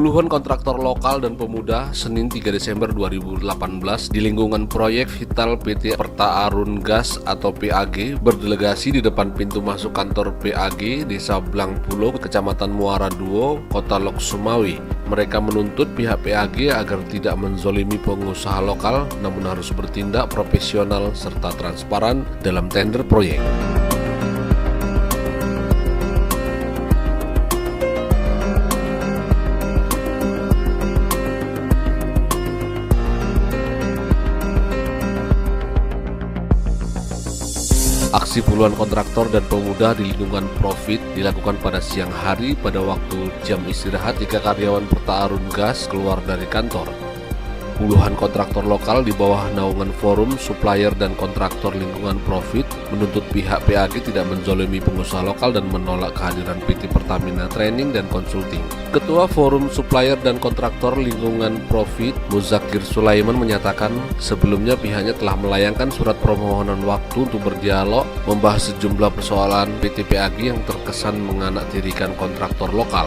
Puluhan kontraktor lokal dan pemuda Senin 3 Desember 2018 di lingkungan proyek vital PT Perta Arun Gas atau PAG berdelegasi di depan pintu masuk kantor PAG Desa Blangpulo, Kecamatan Muara Duo, Kota Lok Sumawi. Mereka menuntut pihak PAG agar tidak menzolimi pengusaha lokal namun harus bertindak profesional serta transparan dalam tender proyek. Aksi puluhan kontraktor dan pemuda di lingkungan Profit dilakukan pada siang hari pada waktu jam istirahat jika karyawan Perta Arun Gas keluar dari kantor. Puluhan kontraktor lokal di bawah naungan Forum Supplier dan Kontraktor Lingkungan Profit menuntut pihak PAG tidak menzolimi pengusaha lokal dan menolak kehadiran PT Pertamina Training dan Consulting. Ketua Forum Supplier dan Kontraktor Lingkungan Profit, Muzakir Sulaiman menyatakan sebelumnya pihaknya telah melayangkan surat permohonan waktu untuk berdialog membahas sejumlah persoalan PT PAG yang terkesan menganaktirikan kontraktor lokal.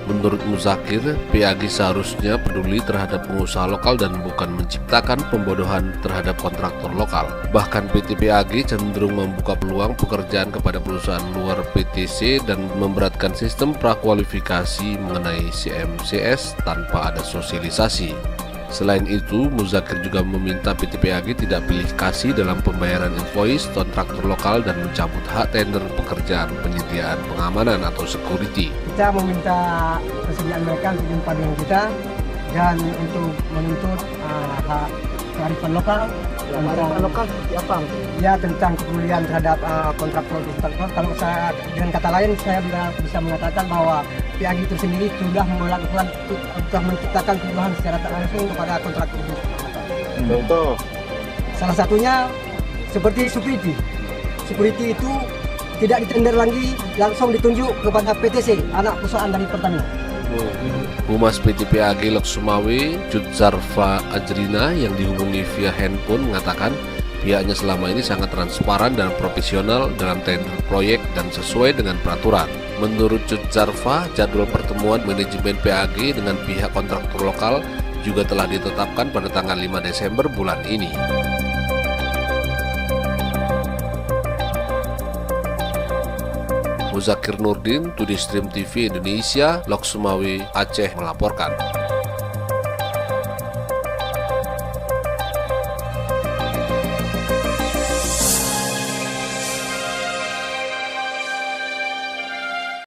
Menurut Muzakir, PAG seharusnya peduli terhadap pengusaha lokal dan bukan menciptakan pembodohan terhadap kontraktor lokal. Bahkan PT PAG cenderung membuka peluang pekerjaan kepada perusahaan luar PTC dan memberatkan sistem prakualifikasi mengenai CMCS tanpa ada sosialisasi. Selain itu, Muzakir juga meminta PT PAG tidak pilih kasih dalam pembayaran invoice kontraktor lokal dan mencabut hak tender pekerjaan penyediaan pengamanan atau security. Kita meminta persediaan mereka untuk jumpa dengan kita dan untuk menuntut hak kearifan lokal. Kearifan lokal seperti apa? Ya, tentang kepedulian terhadap kontraktor. Kalau saya dengan kata lain saya bisa mengatakan bahwa PAG itu sendiri sudah melakukan, sudah menciptakan kebutuhan secara tak langsung kepada kontraktor. Contoh? Salah satunya seperti security. Security itu tidak ditender lagi, langsung ditunjuk kepada PTC, anak perusahaan dari Pertamina. Humas PT PAG Lok Sumawi, Judzarfa Ajrina yang dihubungi via handphone mengatakan pihaknya selama ini sangat transparan dan profesional dalam tender proyek dan sesuai dengan peraturan. Menurut Judzarfa, jadwal pertemuan manajemen PAG dengan pihak kontraktor lokal juga telah ditetapkan pada tanggal 5 Desember bulan ini. Muzakir Nurdin, Tudistream TV Indonesia, Lok Sumawi, Aceh melaporkan.